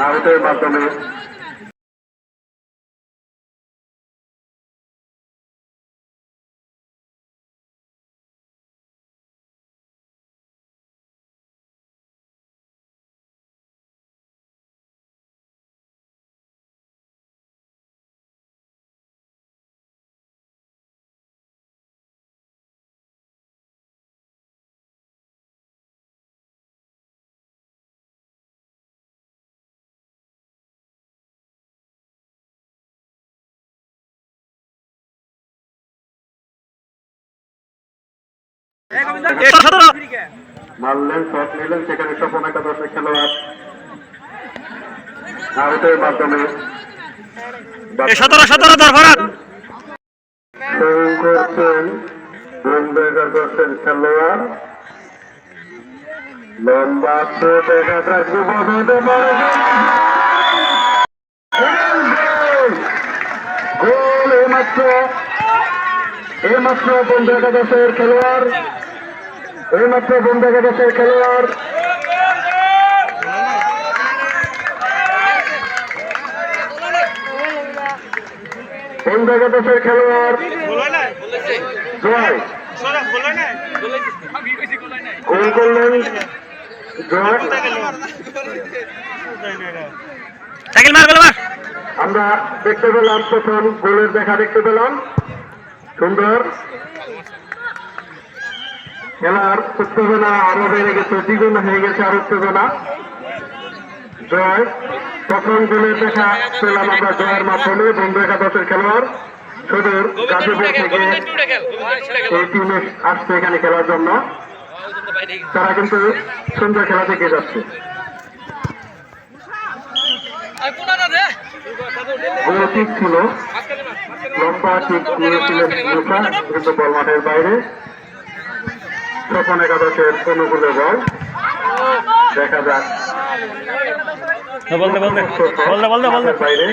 আউটের মাধ্যমে মারলেন, শট নিলেন, সেখানে স্বপন একাদশের খেলোয়াড় আউটের মাধ্যমে করছেন বোম্বে একাদশের খেলোয়াড়। লম্বা দেখা থাকবে গোল এইমাত্র বোম্বে একাদশের খেলোয়াড় বোম্বে একাদশের খেলোয়াড় জয় গোল করলেন। জয় আমরা দেখতে পেলাম, প্রথম গোলের দেখা দেখতে পেলাম। সুন্দর খেলার উত্তেজনা আরো বেড়ে গেছে, দ্বিগুণ হয়ে গেছে আর উত্তেজনা। জয় প্রথম গোলের দেখা পেলাম আমরা জয়ের মাধ্যমে। বন্ধু একাদশের খেলোয়াড় সুদূর গাজীপুর থেকে এই টিমে আসছে এখানে খেলার জন্য। তারা কিন্তু সুন্দর খেলা দেখে যাচ্ছে। গোল ঠিক ছিল, লম্বা ঠিক নিয়েছিলেন মুখা, কিন্তু বল মাঠের বাইরে। স্বপন একাদশের অনুকূলে বল। দেখা যাক বাইরে